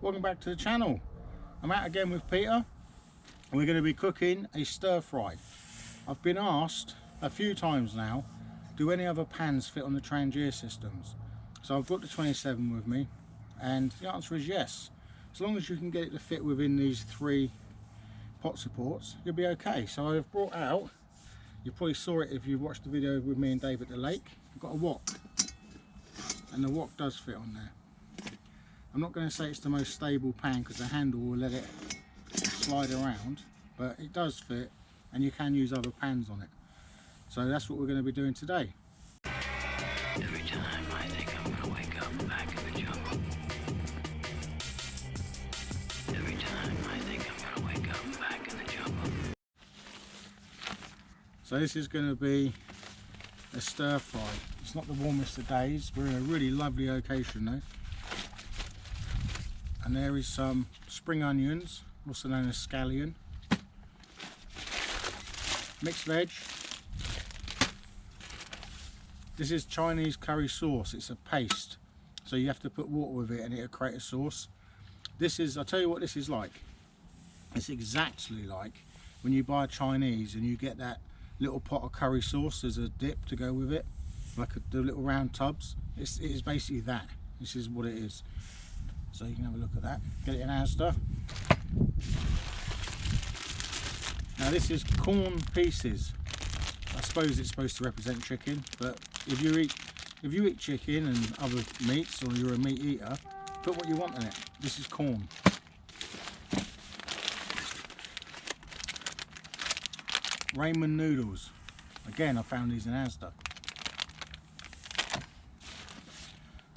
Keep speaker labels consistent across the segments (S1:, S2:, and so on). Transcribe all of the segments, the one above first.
S1: Welcome back to the channel. I'm out again with Peter. We're going to be cooking a stir fry. I've been asked a few times now, do any other pans fit on the Trangia systems? So I've got the 27 with me, and the answer is yes. As long as you can get it to fit within these 3 pot supports, you'll be okay. So I've brought out, you probably saw it if you watched the video with me and Dave at the lake, I've got a wok, and the wok does fit on there. I'm not going to say it's the most stable pan because the handle will let it slide around, but it does fit, and you can use other pans on it. So that's what we're going to be doing today.
S2: Every time I think I'm going to wake up back in the jungle. Every time I think I'm going to wake up back in the jungle.
S1: So this is going to be a stir fry. It's not the warmest of days. We're in a really lovely location though. And there is some spring onions, also known as scallion, mixed veg. This is Chinese curry sauce. It's a paste, so you have to put water with it and it'll create a sauce. This is, I'll tell you what this is like. It's exactly like when you buy Chinese and you get that little pot of curry sauce as a dip to go with it, like the little round tubs. It is basically that. This is what it is. So you can have a look at that. Get it in Asda. Now this is corn pieces. I suppose it's supposed to represent chicken, but if you eat chicken and other meats, or you're a meat eater, put what you want in it. This is corn. Ramen noodles. Again, I found these in Asda.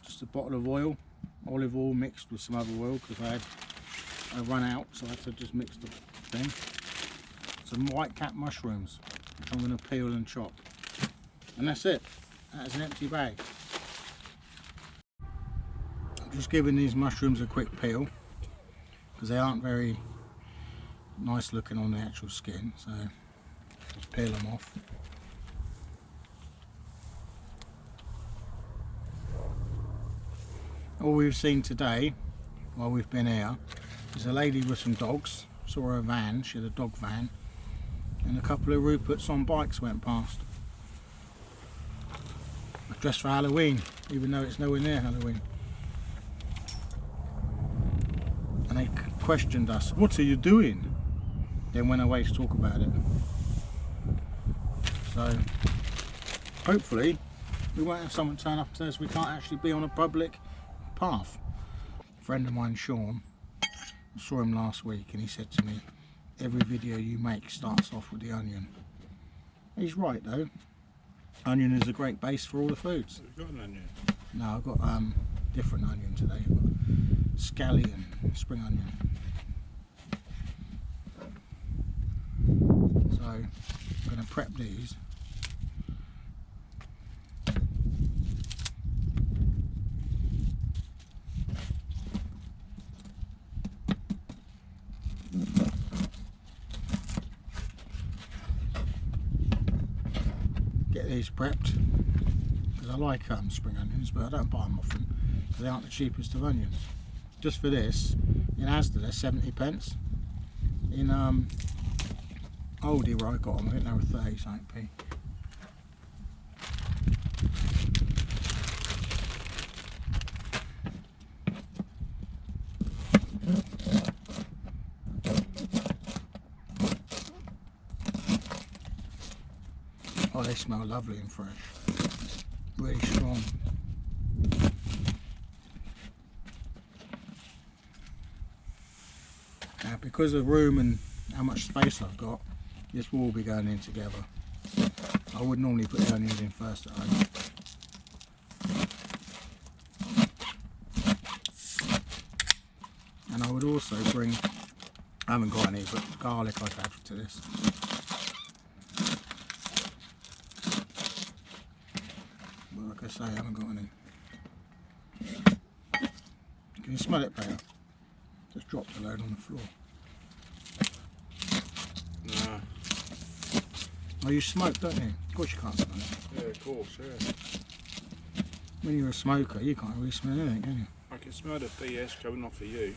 S1: Just a bottle of oil. Olive oil mixed with some other oil because I run out, so I had to just mix the thing. Some white cap mushrooms, which I'm going to peel and chop. And that's it. That's an empty bag. I'm just giving these mushrooms a quick peel because they aren't very nice looking on the actual skin, so just peel them off. All we've seen today while we've been here is a lady with some dogs. Saw her van, she had a dog van, and a couple of Ruperts on bikes went past. Dressed for Halloween, even though it's nowhere near Halloween. And they questioned us, "What are you doing?" Then went away to talk about it. So hopefully we won't have someone turn up and says we can't actually be on a public path. A friend of mine, Sean, I saw him last week and he said to me, every video you make starts off with the onion. He's right though. Onion is a great base for all the foods.
S3: Have you got an onion?
S1: No, I've got different onion today. I've got scallion, spring onion. So I'm going to prep these. Get these prepped because I like spring onions, but I don't buy them often because they aren't the cheapest of onions. Just for this, in Asda they're 70p. In Aldi where I got them, I think they were 30 something p. Oh, they smell lovely and fresh. Really strong. Now, because of room and how much space I've got, this will all be going in together. I would normally put the onions in first at home. And I would also bring, I haven't got any, but garlic I've added to this. Like I say, I haven't got any. Can you smell it, Peter? Just dropped a load on the floor.
S3: Nah.
S1: Oh, you smoke, don't you? Of course you can't smell it.
S3: Yeah, of course, yeah.
S1: When you're a smoker, you can't really smell anything, can you?
S3: I can can smell the BS coming off of you.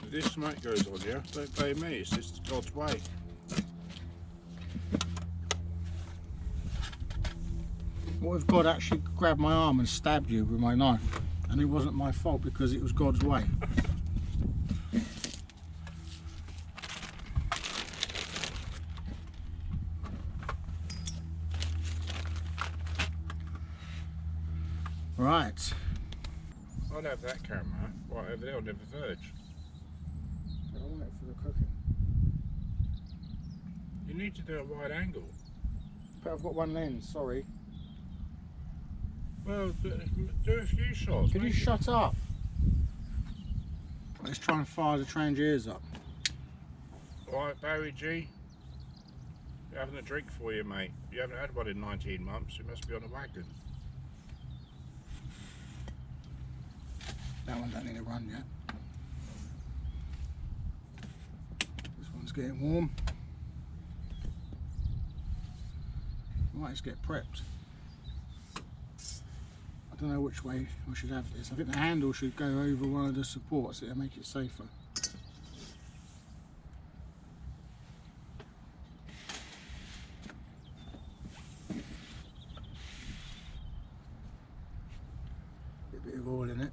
S3: If this smoke goes on here, don't blame me, it's just God's way.
S1: What if God actually grabbed my arm and stabbed you with my knife? And it wasn't my fault because it was God's way. Right.
S3: I'd have that camera right over there on the verge.
S1: I want it for the cooking.
S3: You need to do a wide angle.
S1: But I've got one lens, sorry.
S3: Well, do a few shots.
S1: Can you shut up? Let's try and fire the Trangias up.
S3: Alright, Barry G. We're having a drink for you, mate. You haven't had one in 19 months, you must be on a wagon.
S1: That one don't need to run yet. This one's getting warm. Right, let's get prepped. I don't know which way I should have this. I think the handle should go over one of the supports to make it safer. Get a bit of oil in it.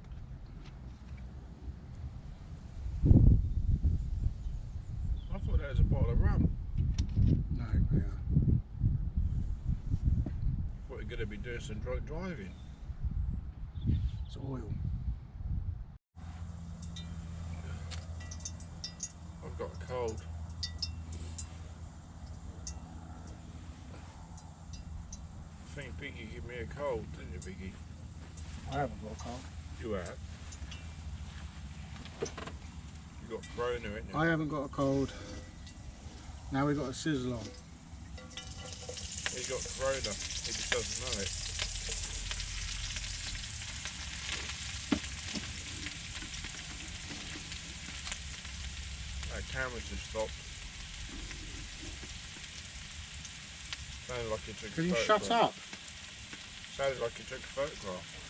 S3: I thought that was a bottle of rum.
S1: No, Peter.
S3: What, you're going to be doing some drunk driving?
S1: It's oil.
S3: I've got a cold. I think Biggie gave me a cold, didn't you, Biggie?
S1: I haven't got a cold.
S3: You have. You got Corona, haven't you?
S1: I haven't got a cold. Now we've got a sizzle on.
S3: He got Corona. He just doesn't know it. That camera's just stopped. Sounded like he took a
S1: Can you
S3: photograph.
S1: shut up?
S3: Sounded like he took a photograph.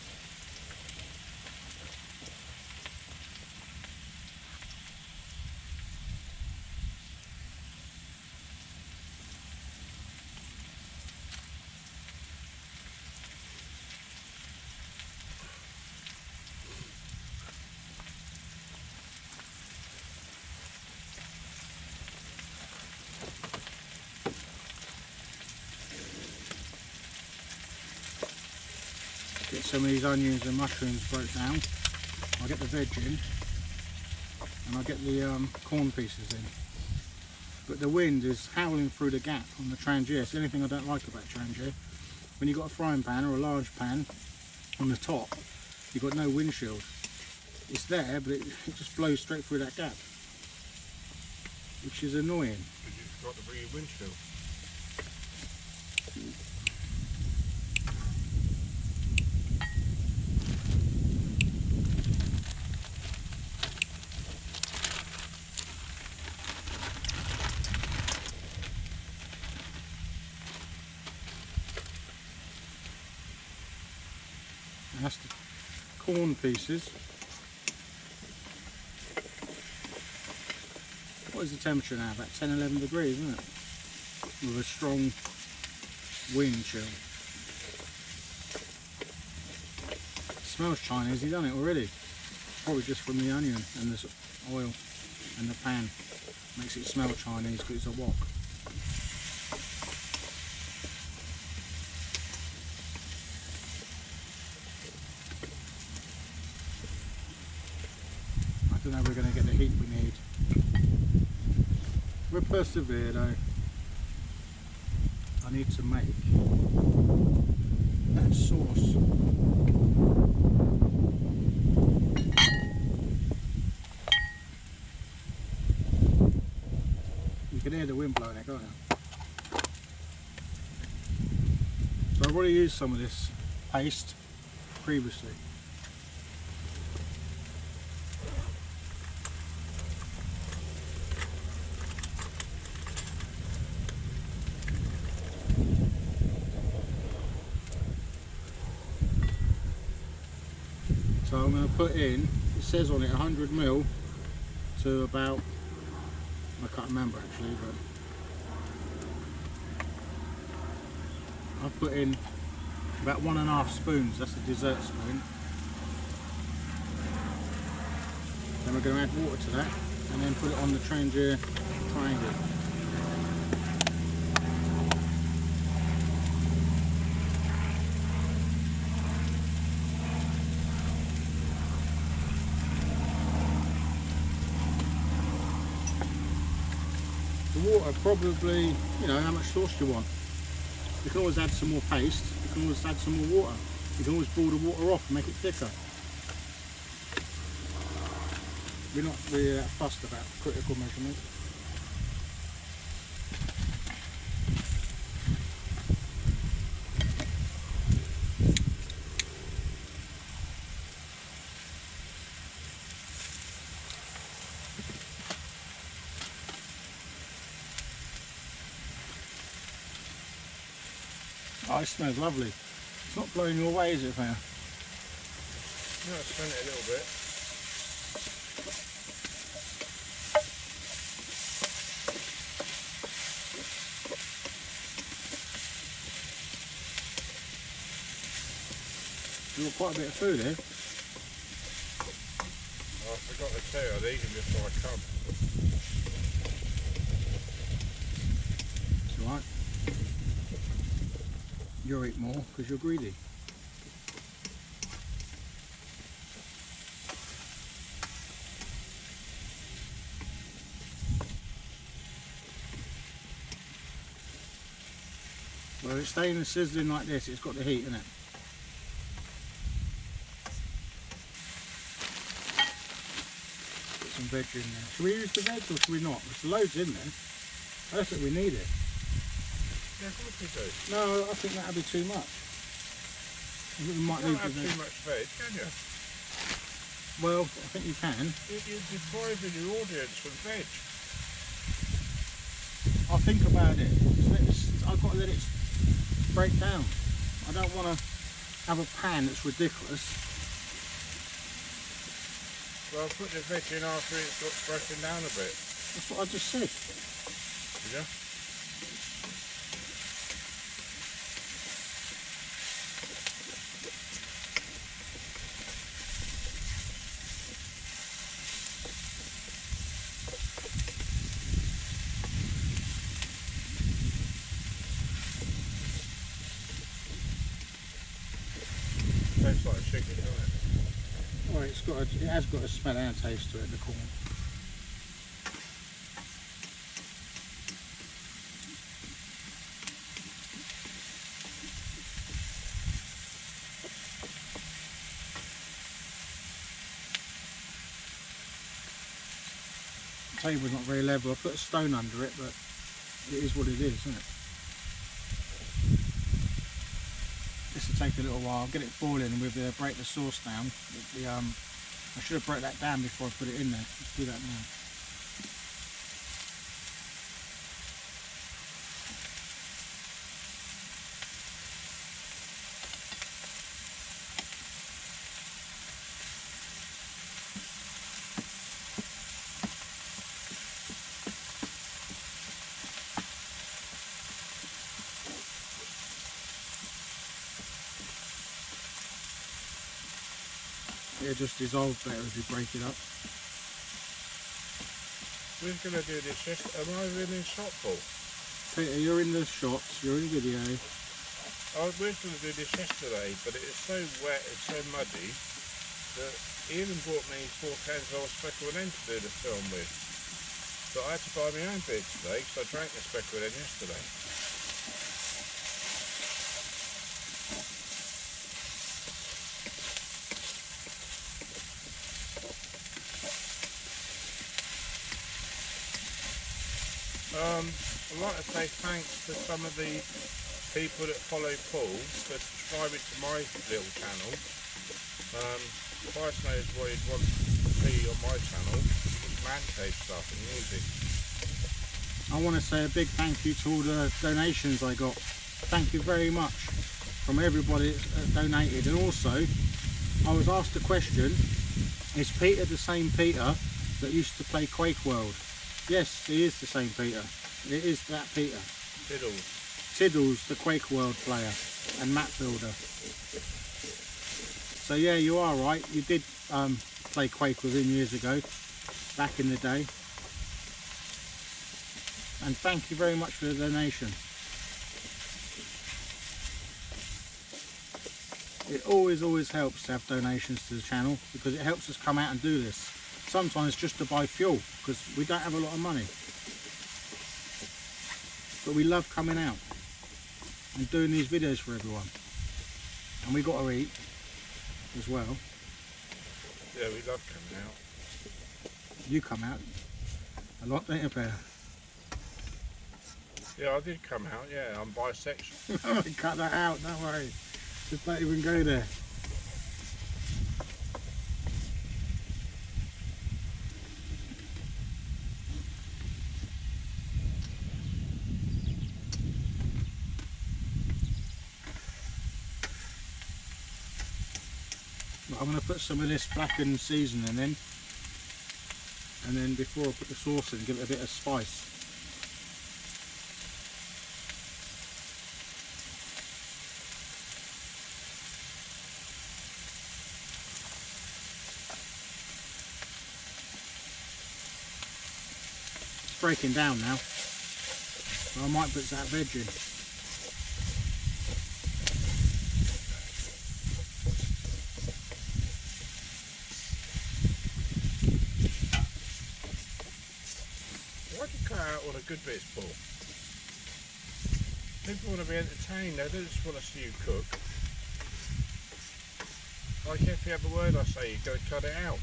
S1: Get some of these onions and mushrooms broke down. I'll get the veg in and I'll get the corn pieces in. But the wind is howling through the gap on the Trangia. It's the only thing I don't like about Trangia. When you've got a frying pan or a large pan on the top, you've got no windshield. It's there, but it just blows straight through that gap, which is annoying.
S3: But you forgot to bring your windshield.
S1: And that's the corn pieces. What is the temperature now? About 10-11 degrees, isn't it? With a strong wind chill. It smells Chinese, he's done it already. Probably just from the onion and the oil and the pan. Makes it smell Chinese because it's a wok. I don't know if we're going to get the heat we need. We'll persevere though. I need to make that sauce. You can hear the wind blowing it, can't you? So I've already used some of this paste previously. So I'm going to put in, it says on it 100 mil to about, I can't remember actually, but I've put in about 1.5 spoons, that's a dessert spoon. Then we're going to add water to that and then put it on the Trangia triangle. The water probably, you know, how much sauce do you want. You can always add some more paste, you can always add some more water. You can always boil the water off and make it thicker. We're not really that fussed about critical measurements. Oh, it smells lovely. It's not blowing you away, is it, Fair?
S3: No, I spent it a little bit.
S1: You've got quite a bit of food here.
S3: Oh, I forgot to tell you, I'd eat them before I come.
S1: It's alright. You'll eat more because you're greedy. Well, it's staying sizzling like this, it's got the heat in it. Put some veg in there. Should we use the veg or should we not? There's loads in there. I don't think we need it.
S3: Yeah, of course we do.
S1: No, I think that'd be too much. I think we might
S3: You
S1: leave
S3: can't
S1: the
S3: have
S1: veg.
S3: too much veg, can you?
S1: Well, I think you can.
S3: You're depriving your audience from veg.
S1: I'll think about it. I've got to let it break down. I don't want to have a pan that's ridiculous.
S3: Well, put the veg in after it's got broken down a bit.
S1: That's what I just said.
S3: Did you? Tastes like chicken, doesn't it?
S1: Well, it has got a smell and a taste to it, the corn. The table's not very level. I put a stone under it, but it is what it is, isn't it? This will take a little while. Get it boiling with break the sauce down. I should have broke that down before I put it in there. Let's do that now. It'll just dissolve better if you break it up.
S3: We're going to do this am I in shop full?
S1: Peter, you're in the shots, you're in video.
S3: We were going to do this yesterday, but it is so wet and so muddy that he even brought me 4 cans of speckled hen to do the film with. But I had to buy my own bit today, so I drank the speckled hen yesterday. I'd like to say thanks to some of the people that follow Paul for subscribing to my little channel. Christ knows what he'd want to see on my channel, man cave stuff and music.
S1: I want to say a big thank you to all the donations I got. Thank you very much from everybody that donated, and also I was asked a question, is Peter the same Peter that used to play Quake World? Yes, he is the same Peter. It is that Peter. Tiddles, the Quake World player and map builder. So yeah, you are right. You did play Quake with him years ago, back in the day. And thank you very much for the donation. It always helps to have donations to the channel because it helps us come out and do this. Sometimes just to buy fuel because we don't have a lot of money. But we love coming out and doing these videos for everyone. And we got to eat as well.
S3: Yeah, we love coming out.
S1: You come out a lot, don't you, Peter?
S3: Yeah, I did come out, yeah, I'm bisexual.
S1: Cut that out, don't worry. Just don't even go there. But I'm going to put some of this blackened seasoning in, and then before I put the sauce in, give it a bit of spice. It's breaking down now, so I might put that veg in.
S3: Why do you cut out all the good bits, Paul? People want to be entertained, they don't just want to see you cook. Like every other word I say, you've got to cut it out.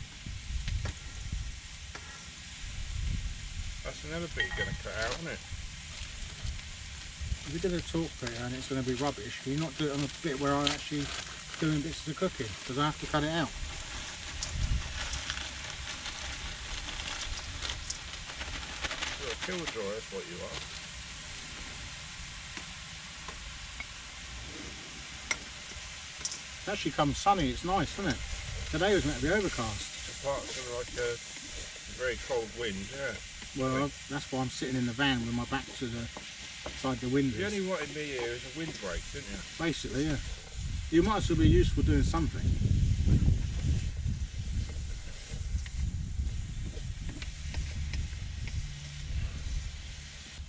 S3: That's another bit you're going to cut out, isn't it?
S1: If you're going to talk, Peter, and it's going to be rubbish, can you not do it on the bit where I'm actually doing bits of the cooking? Because I have to cut it out.
S3: You're a killjoy, that's what you are.
S1: It's actually come sunny, it's nice, isn't it? Today was meant to be overcast.
S3: Apart from like a very cold wind, yeah.
S1: Well, that's why I'm sitting in the van with my back to the side the windows.
S3: You only wanted me here as a windbreak, didn't you?
S1: Basically, yeah. You might as well be useful doing something.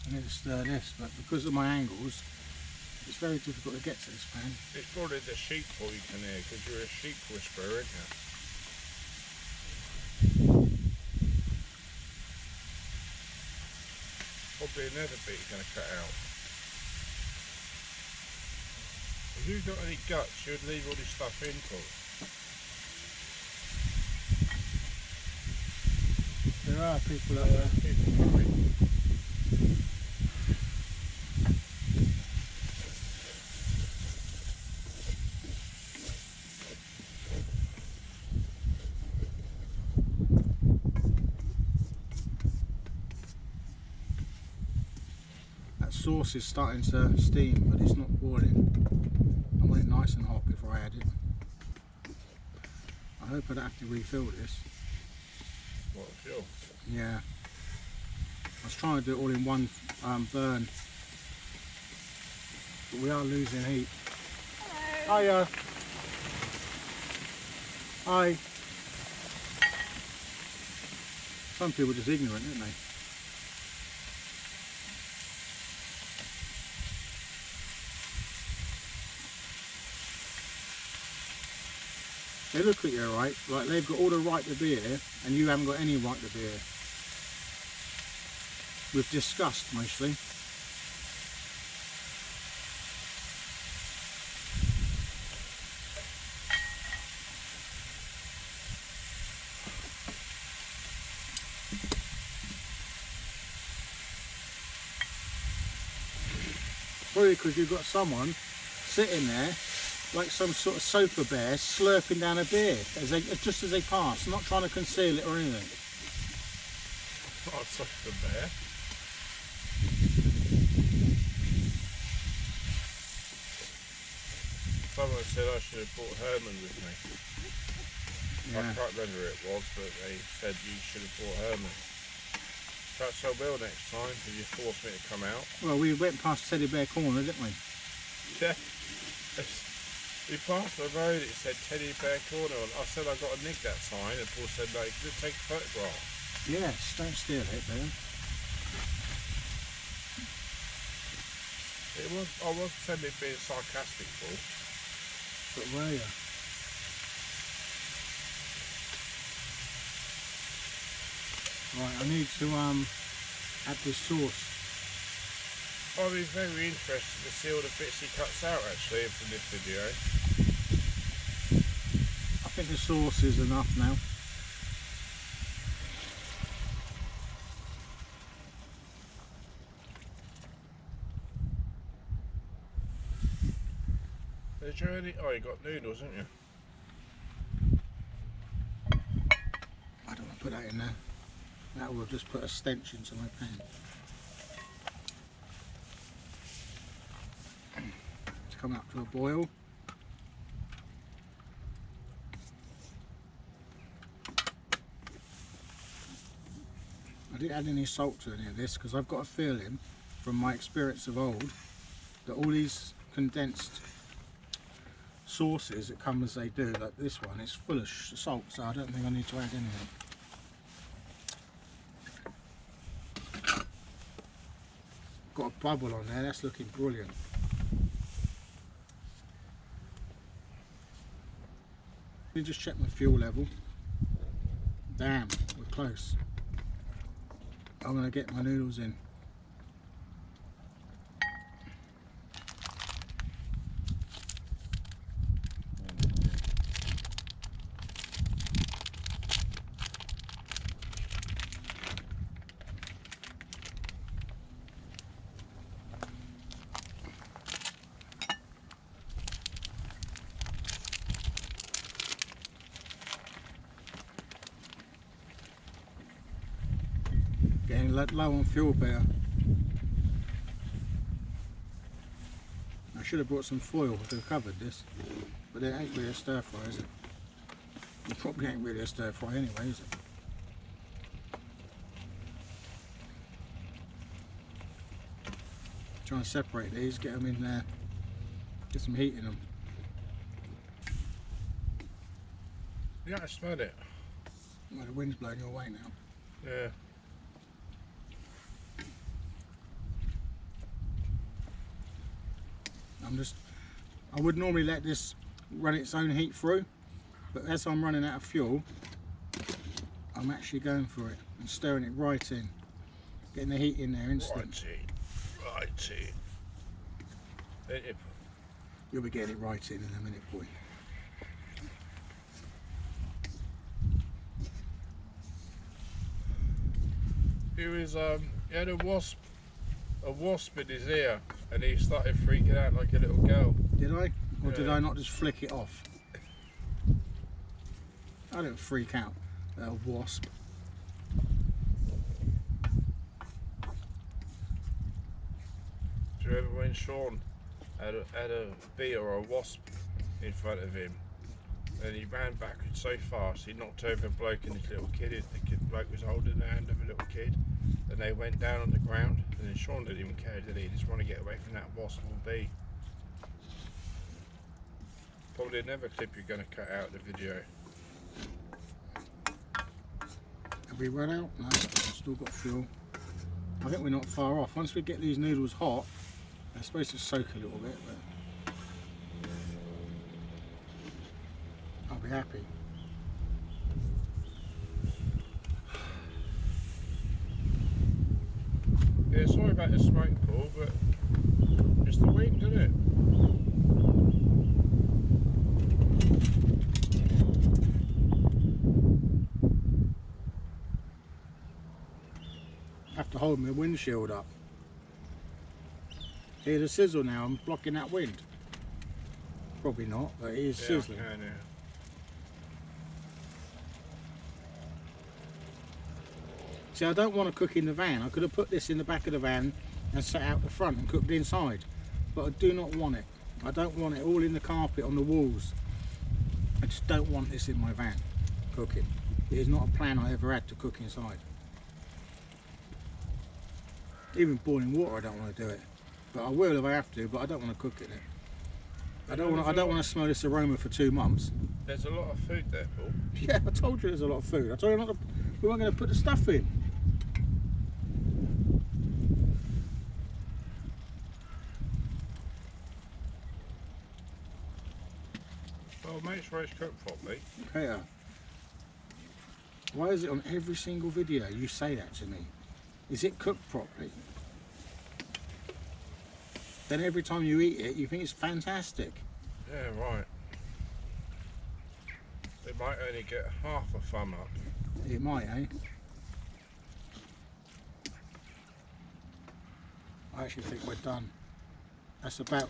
S1: I need to stir this, but because of my angles, it's very difficult to get to this pan.
S3: It's probably the sheep voice you can hear, because you're a sheep whisperer, aren't you? Probably another bit you're going to cut out. If you've got any guts, you'd leave all this stuff in, Paul.
S1: There are people out there.
S3: People coming.
S1: Sauce is starting to steam, but it's not boiling. I want it nice and hot before I add it. I hope I don't have to refill this.
S3: What, fuel?
S1: Yeah. I was trying to do it all in one burn, but we are losing heat. Hello. Hiya. Hi. Some people are just ignorant, aren't they? They look at you, right? Like they've got all the right to be here, and you haven't got any right to be here. With disgust, mostly. Probably because you've got someone sitting there like some sort of sofa bear slurping down a beer just as they pass, not trying to conceal it or anything.
S3: Not a sofa bear. Someone said I should have brought Herman with me. I can't remember who it was, but they said you should have bought Herman. Perhaps I will next time if you force me to come out.
S1: Well, we went past Teddy Bear Corner, didn't we?
S3: Yeah. We passed the road, it said Teddy Bear Corner, and I said I got to nick that sign, and Paul said, no, you could take a photograph.
S1: Yes, don't steal it, man.
S3: I was pretending being sarcastic, Paul.
S1: But were you? Right, I need to add this sauce.
S3: I'll be very interested to see all the bits he cuts out actually from this video.
S1: I think the sauce is enough now.
S3: Is there any? Oh, you got noodles, haven't you?
S1: I don't want to put that in there. That will just put a stench into my pan. It's coming up to a boil. I didn't add any salt to any of this because I've got a feeling from my experience of old that all these condensed sauces that come as they do, like this one, it's full of salt, so I don't think I need to add anything. Got a bubble on there, that's looking brilliant. Let me just check my fuel level. Damn, we're close. I'm going to get my noodles in. Getting low on fuel better. I should have brought some foil to have covered this, but it ain't really a stir fry, is it? It probably ain't really a stir fry anyway, is it? Try and separate these, get them in there, get some heat in them.
S3: Yeah, I smell it.
S1: Well, the wind's blowing your way now.
S3: Yeah.
S1: I would normally let this run its own heat through, but as I'm running out of fuel, I'm actually going for it and stirring it right in, getting the heat in there instant.
S3: Righty.
S1: You'll be getting it right in a minute, boy.
S3: He had a wasp in his ear, and he started freaking out like a little girl.
S1: Did I? Or
S3: Yeah.
S1: did I not just flick it off? I don't freak out at a wasp.
S3: Do you remember when Sean had a bee or a wasp in front of him, and he ran backwards so fast he knocked over a bloke and his little kid. The bloke was holding the hand of a little kid, and they went down on the ground. And then Sean didn't even care, did he? He just want to get away from that wasp or bee. Probably another clip you're going to cut out of the video.
S1: Have we run out? No, we've still got fuel. I think we're not far off. Once we get these noodles hot, they're supposed to soak a little bit, but I'll be happy.
S3: Yeah, sorry about the smoke, Paul, but it's the wind, isn't it?
S1: I have to hold my windshield up. Hear the sizzle now, I'm blocking that wind. Probably not, but it is sizzling.
S3: I can, yeah.
S1: See, I don't want to cook in the van. I could have put this in the back of the van and sat out the front and cooked inside, but I do not want it. I don't want it all in the carpet on the walls. I just don't want this in my van. cooking. It is not a plan I ever had to cook inside. Even boiling water I don't want to do it. But I will if I have to, but I don't want to cook in it. I don't want to smell this aroma for 2 months.
S3: There's a lot of food there, Paul.
S1: Yeah, I told you there's a lot of food. I told you not to, we weren't going to put the stuff in.
S3: Well, make sure it's cooked properly.
S1: Peter, why is it on every single video you say that to me? Is it cooked properly? Then every time you eat it, you think it's fantastic.
S3: Yeah, right. It might only get half a thumb up.
S1: It might, eh? I actually think we're done. That's about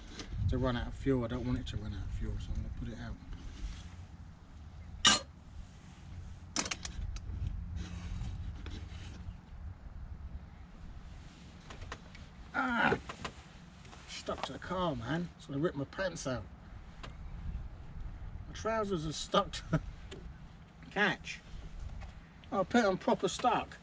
S1: to run out of fuel. I don't want it to run out of fuel, so I'm going to put it out. Ah! Stuck to the car, man. It's going to rip my pants out. My trousers are stuck to the catch. I'll put them proper stuck.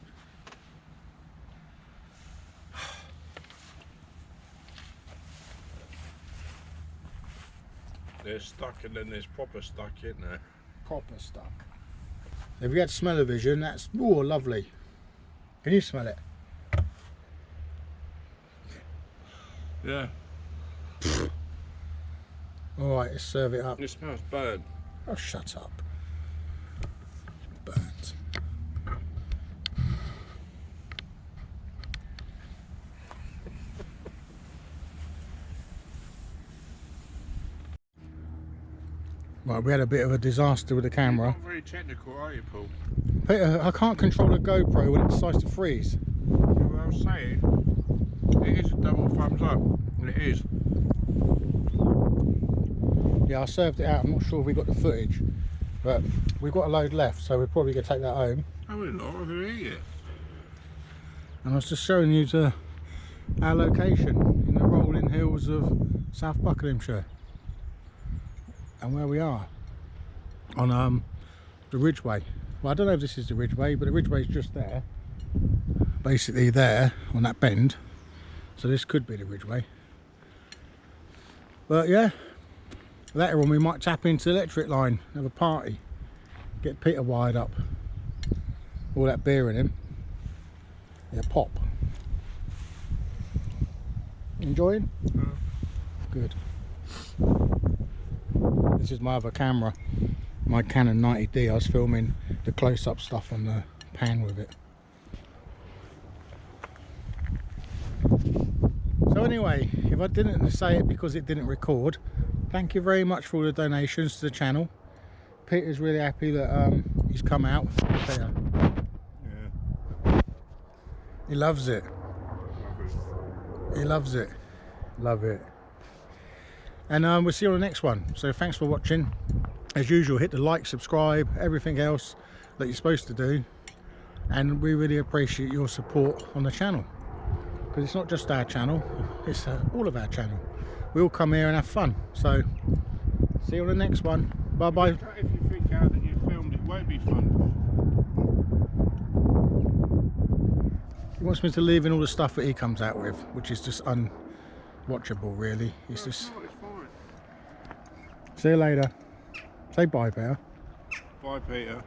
S3: They're stuck and then there's proper stuck, isn't there?
S1: Proper stuck. If you had smell-o-vision, that's lovely. Can you smell it?
S3: Yeah.
S1: Alright, let's serve it up.
S3: It smells burnt.
S1: Oh, shut up. Burnt. Right, we had a bit of a disaster with the camera.
S3: You're not very technical, are you, Paul?
S1: Peter, I can't control the GoPro when it decides to freeze.
S3: Well, I was saying, it is a double thumbs up. It is.
S1: Yeah, I served it out. I'm not sure if we got the footage, but we've got a load left, so we're probably going to take that home.
S3: I will not. I'm going to eat it.
S1: And I was just showing you our location in the rolling hills of South Buckinghamshire. And where we are on the Ridgeway. Well, I don't know if this is the Ridgeway, but the Ridgeway is just there, basically there on that bend, so this could be the Ridgeway. But yeah, later on we might tap into the electric line, have a party, get Peter wired up, all that beer in him. Yeah, pop. Enjoying? Good. This is my other camera, my Canon 90D. I was filming the close-up stuff on the pan with it. So anyway, if I didn't say it because it didn't record, thank you very much for all the donations to the channel. Peter's really happy that he's come out. Peter.
S3: Yeah.
S1: He loves it. He loves it. Love it. And we'll see you on the next one. So thanks for watching. As usual, hit the like, subscribe, everything else that you're supposed to do. And we really appreciate your support on the channel. Because it's not just our channel, it's all of our channel. We all come here and have fun. So see you on the next one. Bye bye.
S3: If you think out that you filmed, it won't be fun.
S1: He wants me to leave in all the stuff that he comes out with, which is just unwatchable really. It's just...
S3: No, it's fine.
S1: See you later. Say bye, Peter.
S3: Bye, Peter.